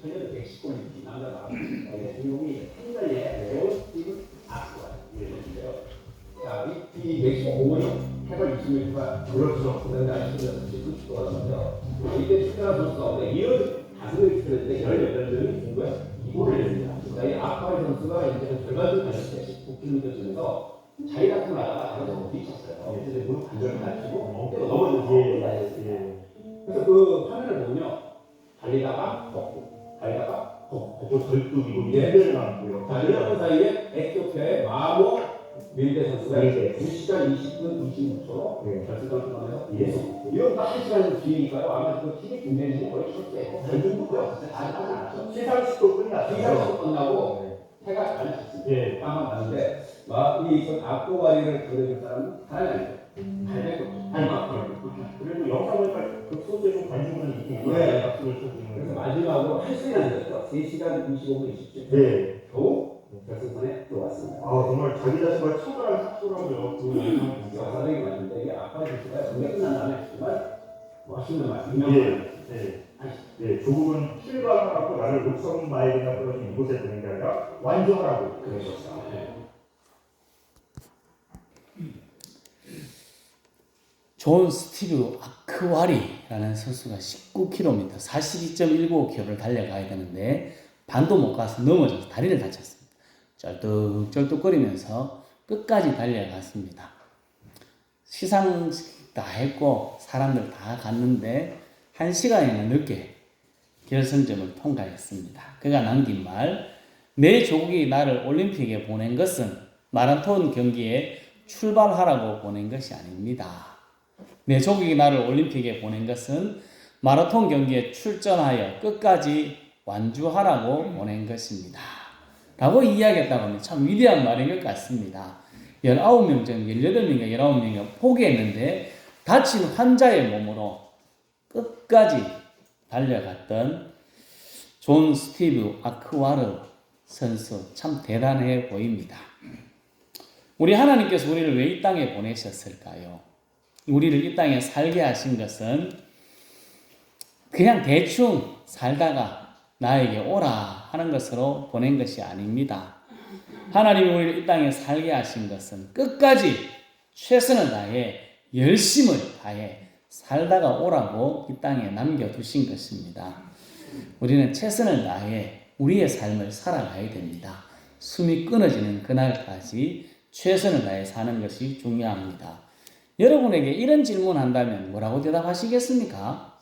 1928년 119년 남자가 주인공이 펜달의 스티븐 아크와인데요. 자, 이 멕시코 공원이 해발 20m가 그렇죠. 그다음에 아시는 90도가 넘죠. 이때 출전한 선수가 15명이 출전했는데 18명이 중국에 이고를 냅니다. 이 아크와인 선수가 이제 절반을 달릴 때 19km 전에서 자기 같은 나라가 다른 부딪혔어요. 그래서 무릎 관절을 다치고 넘어졌어요. 그래서 그 화면을 보면요, 달리다가 걷고, 달리다가 걷고, 절뚝이고 밀대를 나왔고요. 자, 이런 사이에 에티오피아의 마모 밀대 선수가 2시간 20분 26초로 결승선을 통해서 이런 딱 1시간 뒤니까요. 아마 그 TV 중계진이 거의 출제했고, 결승도 없었어요. 아직 하지 않았죠. 시상식도 끝났어요. 시상식도 끝나고 해가 잘 났습니다. 딱 봤는데 이 악보바리를 그려줄 사람은 사람이 아니죠. 그래도 영상 보니까 그 소스에 좀 관심은 있고 박수를 쳐주는. 그래서 마지막으로 할 수 있는 거죠. 3시간 25분 27초. 겨우 결승선에 들어왔습니다. 정말 자기 자신과 친절한 삭수라고요. 그 역사적인 말인데 이게 아빠의 교수가 전에 끝난 다음에 정말 멋있는 말, 조국은 실감하고 나를 녹성마에게나 떨어진 이곳에 보낸 게 아니라 완전하고 그런 것이다. 존 스티브 아크와리라는 선수가 19km, 42.195km를 달려가야 되는데 반도 못 가서 넘어져서 다리를 다쳤습니다. 쩔뚝쩔뚝거리면서 끝까지 달려갔습니다. 시상식 다 했고 사람들 다 갔는데 1시간이나 늦게 결승점을 통과했습니다. 그가 남긴 말, 내 조국이 나를 올림픽에 보낸 것은 마라톤 경기에 출발하라고 보낸 것이 아닙니다. 내 조국이 나를 올림픽에 보낸 것은 마라톤 경기에 출전하여 끝까지 완주하라고 보낸 것입니다. 라고 이야기했다고 하면 참 위대한 말인 것 같습니다. 19명 중 18명인가 19명이 포기했는데 다친 환자의 몸으로 끝까지 달려갔던 존 스티브 아크와르 선수 참 대단해 보입니다. 우리 하나님께서 우리를 왜 이 땅에 보내셨을까요? 우리를 이 땅에 살게 하신 것은 그냥 대충 살다가 나에게 오라 하는 것으로 보낸 것이 아닙니다. 하나님이 우리를 이 땅에 살게 하신 것은 끝까지 최선을 다해 열심을 다해 살다가 오라고 이 땅에 남겨두신 것입니다. 우리는 최선을 다해 우리의 삶을 살아가야 됩니다. 숨이 끊어지는 그날까지 최선을 다해 사는 것이 중요합니다. 여러분에게 이런 질문한다면 뭐라고 대답하시겠습니까?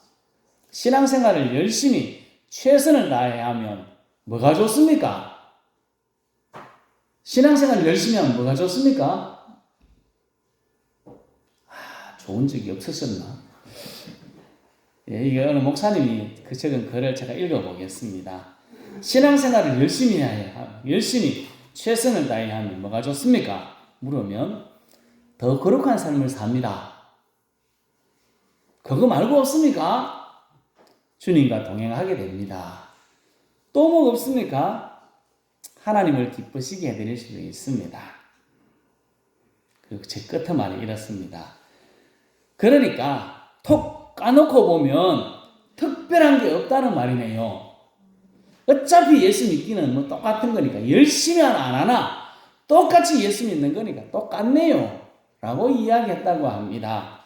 신앙생활을 열심히 최선을 다해 하면 뭐가 좋습니까? 신앙생활을 열심히 하면 뭐가 좋습니까? 좋은 적이 없으셨나? 이게 어느 목사님이 적은 글을 제가 읽어보겠습니다. 신앙생활을 열심히 최선을 다해 하면 뭐가 좋습니까? 물으면 더 거룩한 삶을 삽니다. 그거 말고 없습니까? 주님과 동행하게 됩니다. 또 뭐 없습니까? 하나님을 기쁘시게 해드릴 수도 있습니다. 그리고 제 끝에 말이 이렇습니다. 그러니까 톡 까놓고 보면 특별한 게 없다는 말이네요. 어차피 예수 믿기는 뭐 똑같은 거니까 열심히 하나 안 하나 똑같이 예수 믿는 거니까 똑같네요. 라고 이야기했다고 합니다.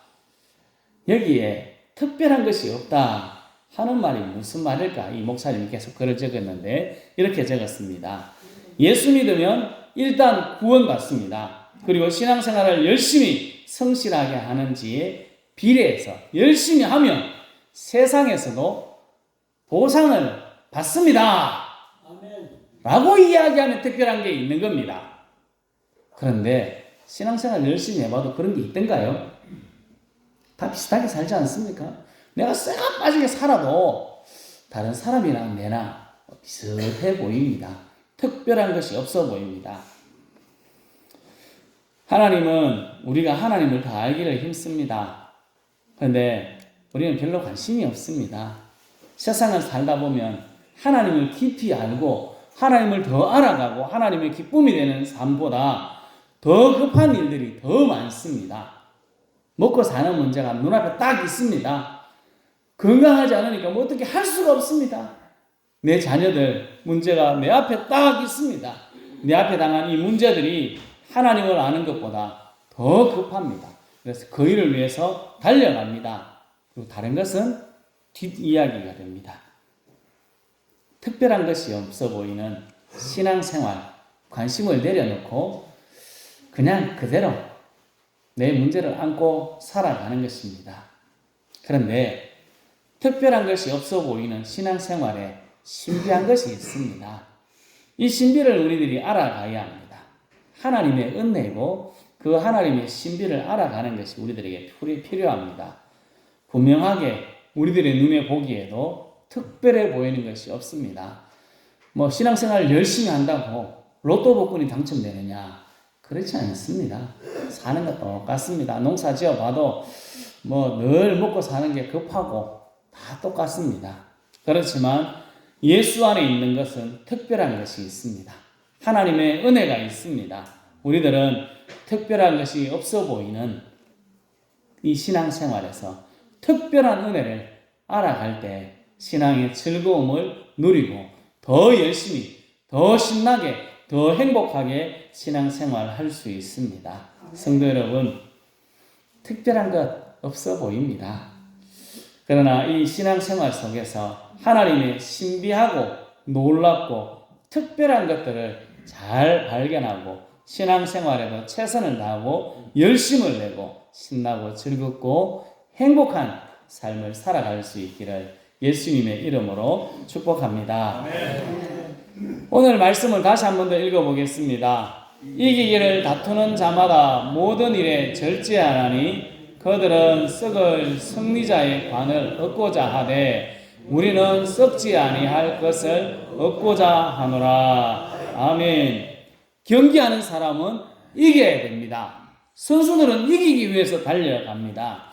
여기에 특별한 것이 없다 하는 말이 무슨 말일까? 이 목사님이 계속 글을 적었는데 이렇게 적었습니다. 예수 믿으면 일단 구원받습니다. 그리고 신앙생활을 열심히 성실하게 하는지에 비례해서 열심히 하면 세상에서도 보상을 받습니다. 라고 이야기하는 특별한 게 있는 겁니다. 그런데 신앙생활 열심히 해봐도 그런 게 있던가요? 다 비슷하게 살지 않습니까? 내가 쇠가 빠지게 살아도 다른 사람이랑 내나 비슷해 보입니다. 특별한 것이 없어 보입니다. 하나님은 우리가 하나님을 더 알기를 힘씁니다. 그런데 우리는 별로 관심이 없습니다. 세상을 살다 보면 하나님을 깊이 알고 하나님을 더 알아가고 하나님의 기쁨이 되는 삶보다 더 급한 일들이 더 많습니다. 먹고 사는 문제가 눈앞에 딱 있습니다. 건강하지 않으니까 뭐 어떻게 할 수가 없습니다. 내 자녀들 문제가 내 앞에 딱 있습니다. 내 앞에 당한 이 문제들이 하나님을 아는 것보다 더 급합니다. 그래서 그 일을 위해서 달려갑니다. 그리고 다른 것은 뒷이야기가 됩니다. 특별한 것이 없어 보이는 신앙생활, 관심을 내려놓고 그냥 그대로 내 문제를 안고 살아가는 것입니다. 그런데 특별한 것이 없어 보이는 신앙생활에 신비한 것이 있습니다. 이 신비를 우리들이 알아가야 합니다. 하나님의 은혜고 그 하나님의 신비를 알아가는 것이 우리들에게 필요합니다. 분명하게 우리들의 눈에 보기에도 특별해 보이는 것이 없습니다. 신앙생활을 열심히 한다고 로또 복권이 당첨되느냐? 그렇지 않습니다. 사는 것 똑같습니다. 농사 지어봐도 늘 먹고 사는 게 급하고 다 똑같습니다. 그렇지만 예수 안에 있는 것은 특별한 것이 있습니다. 하나님의 은혜가 있습니다. 우리들은 특별한 것이 없어 보이는 이 신앙생활에서 특별한 은혜를 알아갈 때 신앙의 즐거움을 누리고 더 열심히, 더 신나게, 더 행복하게 신앙생활을 할 수 있습니다. 성도 여러분, 특별한 것 없어 보입니다. 그러나 이 신앙생활 속에서 하나님의 신비하고 놀랍고 특별한 것들을 잘 발견하고 신앙생활에도 최선을 다하고 열심을 내고 신나고 즐겁고 행복한 삶을 살아갈 수 있기를 예수님의 이름으로 축복합니다. 오늘 말씀을 다시 한 번 더 읽어보겠습니다. 이기기를 다투는 자마다 모든 일에 절제하나니 그들은 썩을 승리자의 관을 얻고자 하되 우리는 썩지 아니할 것을 얻고자 하노라. 아멘. 경기하는 사람은 이겨야 됩니다. 선수들은 이기기 위해서 달려갑니다.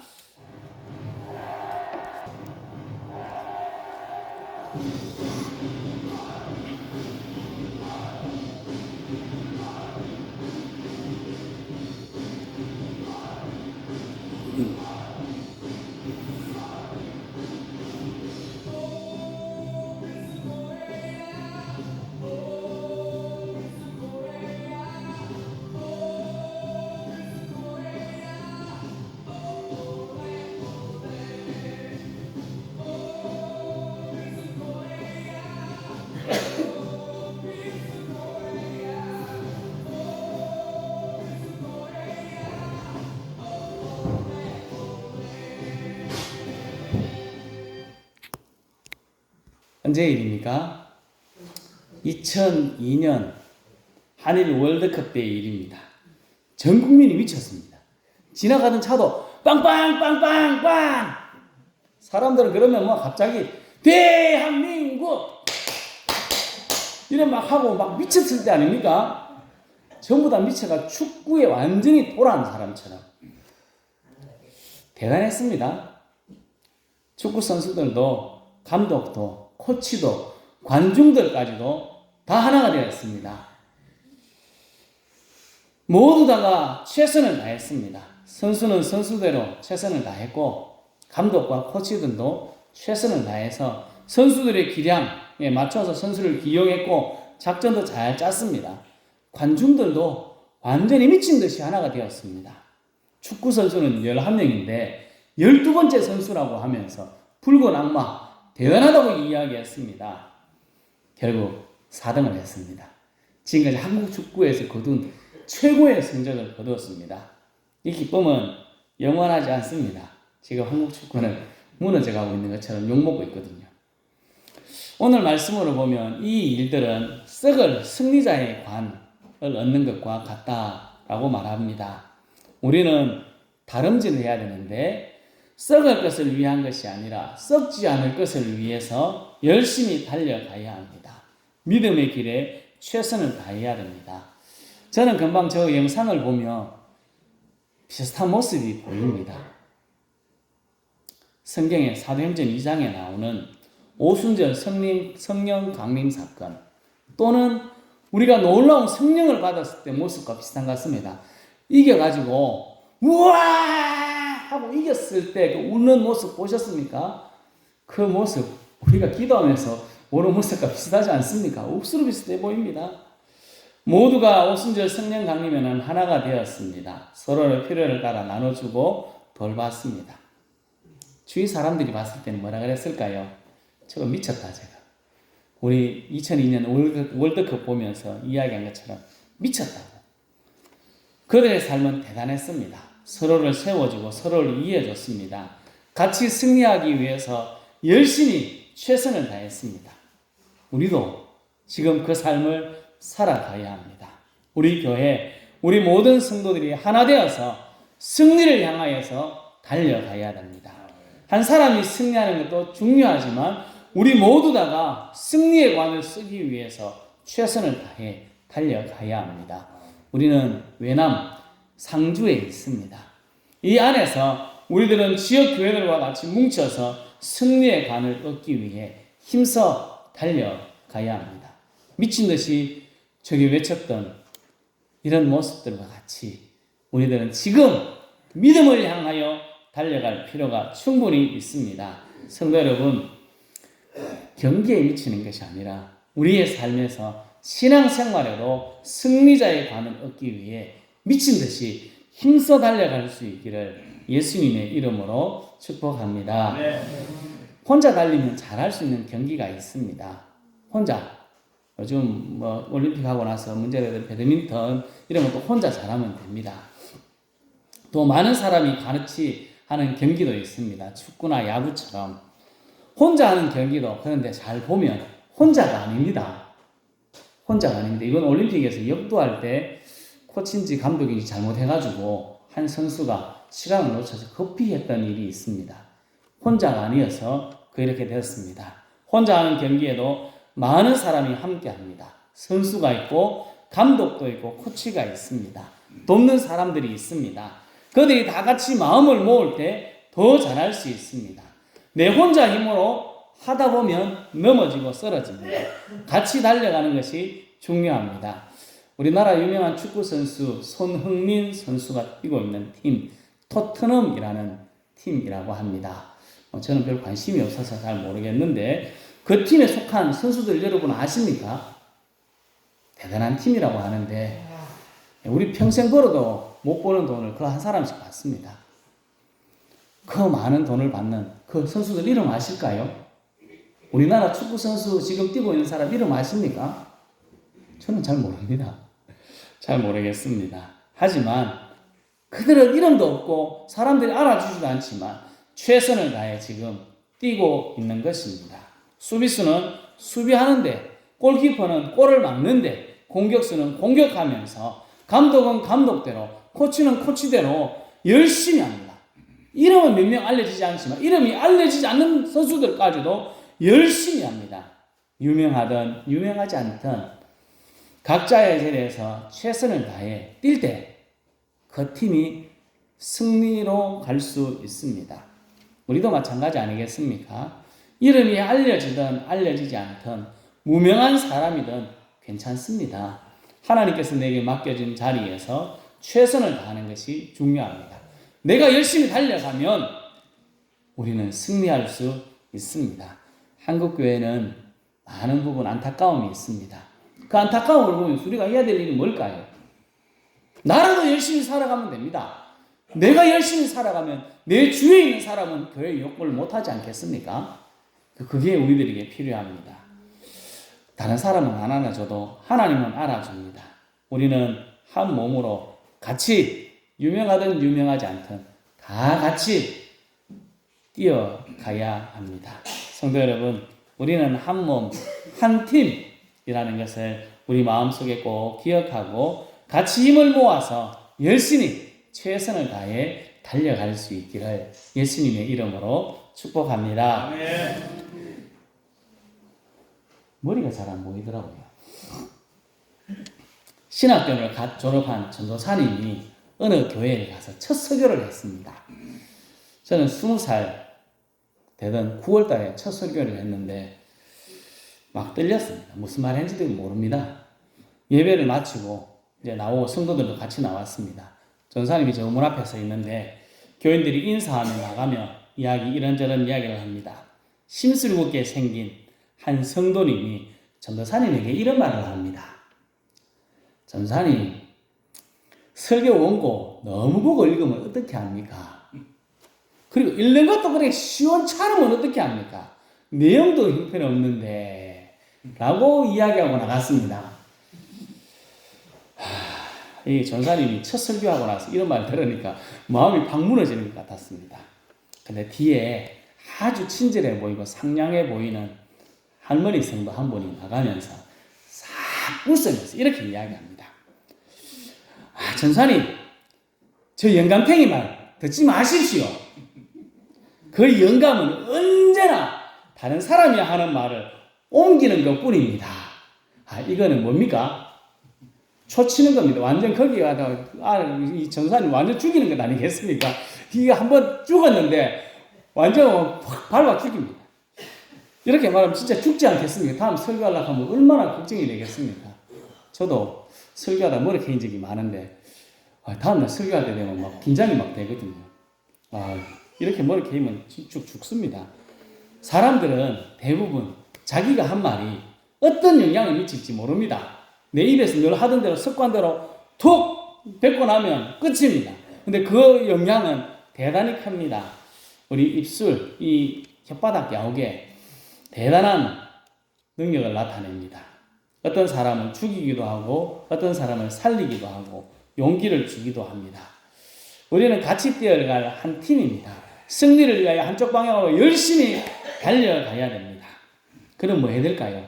언제 일입니까? 2002년 한일 월드컵 때의 일입니다. 전 국민이 미쳤습니다. 지나가던 차도 빵빵빵빵빵! 사람들은 그러면 갑자기 대한민국! 이래 막 하고 막 미쳤을 때 아닙니까? 전부 다 미쳐가 축구에 완전히 돌아온 사람처럼. 대단했습니다. 축구 선수들도 감독도 코치도 관중들까지도 다 하나가 되었습니다. 모두 다가 최선을 다했습니다. 선수는 선수대로 최선을 다했고 감독과 코치들도 최선을 다해서 선수들의 기량에 맞춰서 선수를 기용했고 작전도 잘 짰습니다. 관중들도 완전히 미친 듯이 하나가 되었습니다. 축구 선수는 11명인데 12번째 선수라고 하면서 붉은 악마 대단하다고 이야기했습니다. 결국 4등을 했습니다. 지금까지 한국 축구에서 거둔 최고의 성적을 거두었습니다. 이 기쁨은 영원하지 않습니다. 지금 한국 축구는 무너져가고 있는 것처럼 욕먹고 있거든요. 오늘 말씀으로 보면 이 일들은 썩을 승리자의 관을 얻는 것과 같다라고 말합니다. 우리는 다름질을 해야 되는데 썩을 것을 위한 것이 아니라 썩지 않을 것을 위해서 열심히 달려가야 합니다. 믿음의 길에 최선을 다해야 됩니다. 저는 금방 저 영상을 보며 비슷한 모습이 보입니다. 성경의 사도행전 2장에 나오는 오순절 성령 강림 사건 또는 우리가 놀라운 성령을 받았을 때 모습과 비슷한 것 같습니다. 이겨가지고 우와 하고 이겼을 때 그 웃는 모습 보셨습니까? 그 모습 우리가 기도하면서 오르모스가 비슷하지 않습니까? 옥수로 비슷해 보입니다. 모두가 오순절 성령 강림에는 하나가 되었습니다. 서로의 필요를 따라 나눠주고 돌봤습니다. 주위 사람들이 봤을 때는 뭐라 그랬을까요? 저거 미쳤다 제가. 우리 2002년 월드컵 보면서 이야기한 것처럼 미쳤다고. 그들의 삶은 대단했습니다. 서로를 세워주고 서로를 이해해줬습니다. 같이 승리하기 위해서 열심히 최선을 다했습니다. 우리도 지금 그 삶을 살아가야 합니다. 우리 교회, 우리 모든 성도들이 하나 되어서 승리를 향하여서 달려가야 됩니다. 한 사람이 승리하는 것도 중요하지만 우리 모두 다가 승리의 관을 쓰기 위해서 최선을 다해 달려가야 합니다. 우리는 외남 상주에 있습니다. 이 안에서 우리들은 지역 교회들과 같이 뭉쳐서 승리의 관을 얻기 위해 힘써 달려가야 합니다. 미친 듯이 저기 외쳤던 이런 모습들과 같이 우리들은 지금 믿음을 향하여 달려갈 필요가 충분히 있습니다. 성도 여러분, 경기에 미치는 것이 아니라 우리의 삶에서 신앙생활에도 승리자의 관을 얻기 위해 미친 듯이 힘써 달려갈 수 있기를 예수님의 이름으로 축복합니다. 혼자 달리면 잘할 수 있는 경기가 있습니다. 혼자 요즘 뭐 올림픽 하고 나서 문제가 배드민턴 이런 것도 혼자 잘하면 됩니다. 또 많은 사람이 같이 하는 경기도 있습니다. 축구나 야구처럼 혼자 하는 경기도 그런데 잘 보면 혼자가 아닙니다. 혼자가 아닙니다. 이건 올림픽에서 역도할 때 코치인지 감독인지 잘못해가지고 한 선수가 시간을 놓쳐서 급히 했던 일이 있습니다. 혼자가 아니어서 이렇게 됐습니다. 혼자 하는 경기에도 많은 사람이 함께 합니다. 선수가 있고 감독도 있고 코치가 있습니다. 돕는 사람들이 있습니다. 그들이 다 같이 마음을 모을 때 더 잘할 수 있습니다. 내 혼자 힘으로 하다 보면 넘어지고 쓰러집니다. 같이 달려가는 것이 중요합니다. 우리나라 유명한 축구 선수 손흥민 선수가 뛰고 있는 팀 토트넘이라는 팀이라고 합니다. 저는 별 관심이 없어서 잘 모르겠는데 그 팀에 속한 선수들 여러분 아십니까? 대단한 팀이라고 하는데 우리 평생 벌어도 못 버는 돈을 그 한 사람씩 받습니다. 그 많은 돈을 받는 그 선수들 이름 아실까요? 우리나라 축구 선수 지금 뛰고 있는 사람 이름 아십니까? 저는 잘 모릅니다. 잘 모르겠습니다. 하지만 그들은 이름도 없고 사람들이 알아주지도 않지만 최선을 다해 지금 뛰고 있는 것입니다. 수비수는 수비하는데, 골키퍼는 골을 막는데, 공격수는 공격하면서, 감독은 감독대로, 코치는 코치대로 열심히 합니다. 이름은 몇 명 알려지지 않지만 이름이 알려지지 않는 선수들까지도 열심히 합니다. 유명하든 유명하지 않든 각자의 자리에서 최선을 다해 뛸 때 그 팀이 승리로 갈 수 있습니다. 우리도 마찬가지 아니겠습니까? 이름이 알려지든 알려지지 않든 무명한 사람이든 괜찮습니다. 하나님께서 내게 맡겨진 자리에서 최선을 다하는 것이 중요합니다. 내가 열심히 달려가면 우리는 승리할 수 있습니다. 한국교회는 많은 부분 안타까움이 있습니다. 그 안타까움을 보면 우리가 해야 될 일이 뭘까요? 나라도 열심히 살아가면 됩니다. 내가 열심히 살아가면 내 주위에 있는 사람은 교회 욕을 못하지 않겠습니까? 그게 우리들에게 필요합니다. 다른 사람은 안 알아줘도 하나님은 알아줍니다. 우리는 한 몸으로 같이 유명하든 유명하지 않든 다 같이 뛰어가야 합니다. 성도 여러분, 우리는 한 몸, 한 팀이라는 것을 우리 마음속에 꼭 기억하고 같이 힘을 모아서 열심히 최선을 다해 달려갈 수 있기를 예수님의 이름으로 축복합니다. 머리가 잘 안 보이더라고요. 신학교를 졸업한 전도사님이 어느 교회에 가서 첫 설교를 했습니다. 저는 20살 되던 9월 달에 첫 설교를 했는데 막 떨렸습니다. 무슨 말 했는지도 모릅니다. 예배를 마치고 이제 나오고 성도들도 같이 나왔습니다. 전사님이 저 문 앞에 서 있는데 교인들이 인사하며 나가며 이런저런 이야기를 합니다. 심술궂게 생긴 한 성도님이 전도사님에게 이런 말을 합니다. 전도사님, 설교 원고 너무 보고 읽으면 어떻게 합니까? 그리고 읽는 것도 그렇게 시원찮으면 어떻게 합니까? 내용도 형편없는데 라고 이야기하고 나갔습니다. 이 전사님이 첫 설교하고 나서 이런 말 들으니까 마음이 팍 무너지는 것 같았습니다. 근데 뒤에 아주 친절해 보이고 상냥해 보이는 할머니 성도 한 분이 나가면서 싹 웃으면서 이렇게 이야기합니다. 전사님, 저 영감탱이 말 듣지 마십시오. 그 영감은 언제나 다른 사람이 하는 말을 옮기는 것 뿐입니다. 이거는 뭡니까? 초치는 겁니다. 완전 거기에 이 전사님 완전 죽이는 것 아니겠습니까? 이게 한번 죽었는데 완전 확 밟아 죽입니다. 이렇게 말하면 진짜 죽지 않겠습니까? 다음 설교하려고 하면 얼마나 걱정이 되겠습니까? 저도 설교하다 머리 개인 적이 많은데 다음날 설교할 때 되면 막 긴장이 막 되거든요. 이렇게 머리 개이면 쭉 죽습니다. 사람들은 대부분 자기가 한 말이 어떤 영향을 미칠지 모릅니다. 내 입에서 늘 하던 대로 습관대로 툭 뱉고 나면 끝입니다. 근데 그 영향은 대단히 큽니다. 우리 입술, 이 혓바닥 야옥에 대단한 능력을 나타냅니다. 어떤 사람은 죽이기도 하고 어떤 사람을 살리기도 하고 용기를 주기도 합니다. 우리는 같이 뛰어갈 한 팀입니다. 승리를 위하여 한쪽 방향으로 열심히 달려가야 됩니다. 그럼 뭐 해야 될까요?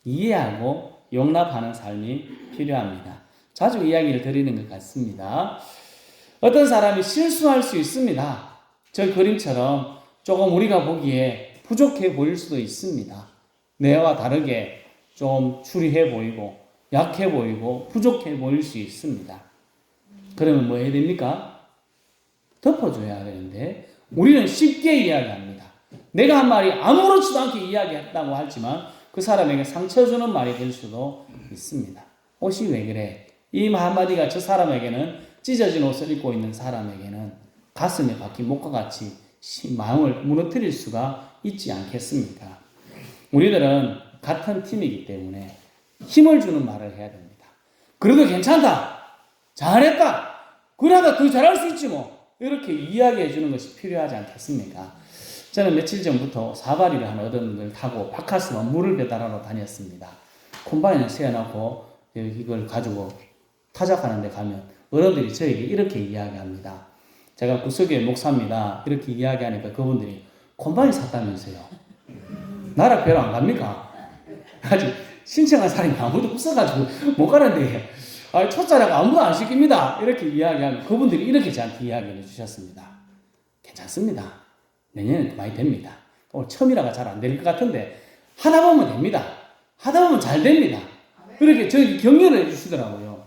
이해하고 용납하는 삶이 필요합니다. 자주 이야기를 드리는 것 같습니다. 어떤 사람이 실수할 수 있습니다. 저 그림처럼 조금 우리가 보기에 부족해 보일 수도 있습니다. 내와 다르게 좀 추리해 보이고 약해 보이고 부족해 보일 수 있습니다. 그러면 뭐 해야 됩니까? 덮어줘야 되는데 우리는 쉽게 이야기합니다. 내가 한 말이 아무렇지도 않게 이야기했다고 하지만 그 사람에게 상처 주는 말이 될 수도 있습니다. 옷이 왜 그래? 이 한마디가 저 사람에게는 찢어진 옷을 입고 있는 사람에게는 가슴에 박힌 목과 같이 마음을 무너뜨릴 수가 있지 않겠습니까? 우리들은 같은 팀이기 때문에 힘을 주는 말을 해야 됩니다. 그래도 괜찮다. 잘했다. 그래도 더 잘할 수 있지 뭐. 이렇게 이야기해 주는 것이 필요하지 않겠습니까? 저는 며칠 전부터 사바리를 한 어른을 타고 바카스와 물을 배달하러 다녔습니다. 콤바인을 세워놓고 이걸 가지고 타작하는 데 가면 어른들이 저에게 이렇게 이야기합니다. 제가 구석의 목사입니다. 이렇게 이야기하니까 그분들이 콤바인 샀다면서요. 나라 별로 안 갑니까? 아직 신청한 사람이 아무도 없어가지고 못 가는데 초짜라고 아무도 안 시킵니다. 이렇게 이야기하면 그분들이 이렇게 저한테 이야기를 해주셨습니다. 괜찮습니다. 내년에는 많이 됩니다. 오늘 처음이라가 잘 안 될 것 같은데 하다 보면 됩니다. 하다 보면 잘 됩니다. 이렇게 저희 격려를 해주시더라고요.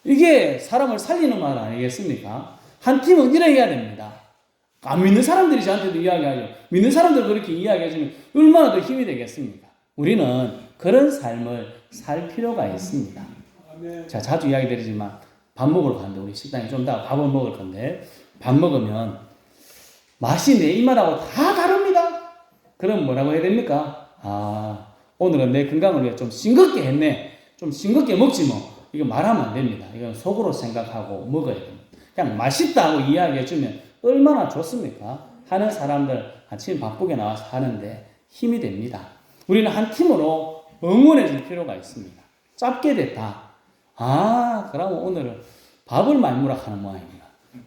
이게 사람을 살리는 말 아니겠습니까? 한 팀은 이래 해야 됩니다. 안 믿는 사람들이 저한테도 이야기하죠. 믿는 사람들 그렇게 이야기해주면 얼마나 더 힘이 되겠습니까? 우리는 그런 삶을 살 필요가 있습니다. 제가 자주 이야기 드리지만 밥 먹으러 가는데 우리 식당에 좀 이따가 밥을 먹을 건데 밥 먹으면 맛이 내 입맛하고 다 다릅니다. 그럼 뭐라고 해야 됩니까? 오늘은 내 건강을 위해 좀 싱겁게 했네. 좀 싱겁게 먹지 뭐. 이거 말하면 안 됩니다. 이건 속으로 생각하고 먹어야 됩니다. 그냥 맛있다고 이야기해주면 얼마나 좋습니까? 하는 사람들 아침 바쁘게 나와서 하는데 힘이 됩니다. 우리는 한 팀으로 응원해 줄 필요가 있습니다. 짧게 됐다. 그러면 오늘은 밥을 많이 먹으라 하는 모양이구나.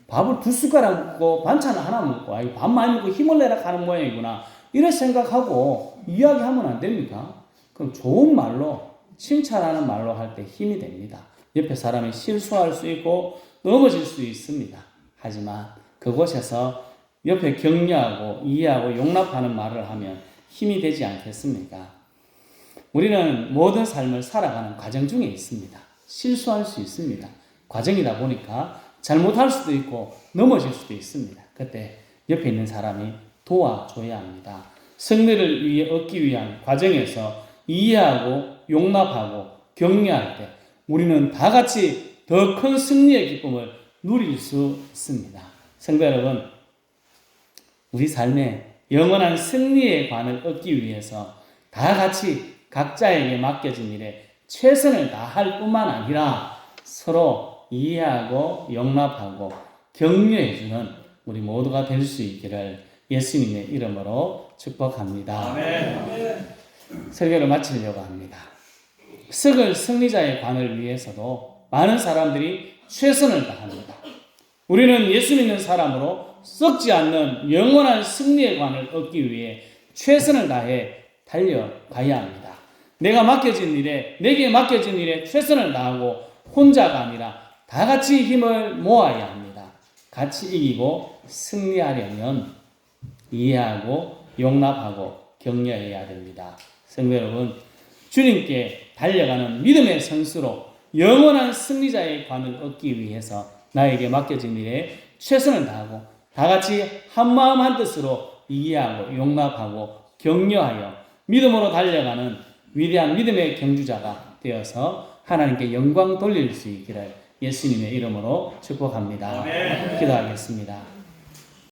밥을 2숟가락 먹고 반찬을 하나 먹고 밥 많이 먹고 힘을 내라 하는 모양이구나. 이런 생각하고 이야기하면 안 됩니까? 그럼 좋은 말로 칭찬하는 말로 할 때 힘이 됩니다. 옆에 사람이 실수할 수 있고 넘어질 수 있습니다. 하지만 그곳에서 옆에 격려하고 이해하고 용납하는 말을 하면 힘이 되지 않겠습니까? 우리는 모든 삶을 살아가는 과정 중에 있습니다. 실수할 수 있습니다. 과정이다 보니까 잘못할 수도 있고 넘어질 수도 있습니다. 그때 옆에 있는 사람이 도와줘야 합니다. 승리를 얻기 위한 과정에서 이해하고 용납하고 격려할 때 우리는 다 같이 더 큰 승리의 기쁨을 누릴 수 있습니다. 성도 여러분, 우리 삶에 영원한 승리의 관을 얻기 위해서 다 같이 각자에게 맡겨진 일에 최선을 다할 뿐만 아니라 서로 이해하고 용납하고 격려해주는 우리 모두가 될 수 있기를 예수님의 이름으로 축복합니다. 설교를 마치려고 합니다. 썩을 승리자의 관을 위해서도 많은 사람들이 최선을 다합니다. 우리는 예수 믿는 사람으로 썩지 않는 영원한 승리의 관을 얻기 위해 최선을 다해 달려가야 합니다. 내게 맡겨진 일에 최선을 다하고 혼자가 아니라 다 같이 힘을 모아야 합니다. 같이 이기고 승리하려면 이해하고 용납하고 격려해야 됩니다. 성도 여러분, 주님께 달려가는 믿음의 선수로 영원한 승리자의 관을 얻기 위해서 나에게 맡겨진 일에 최선을 다하고 다 같이 한마음 한뜻으로 이해하고 용납하고 격려하여 믿음으로 달려가는 위대한 믿음의 경주자가 되어서 하나님께 영광 돌릴 수 있기를 예수님의 이름으로 축복합니다. 기도하겠습니다.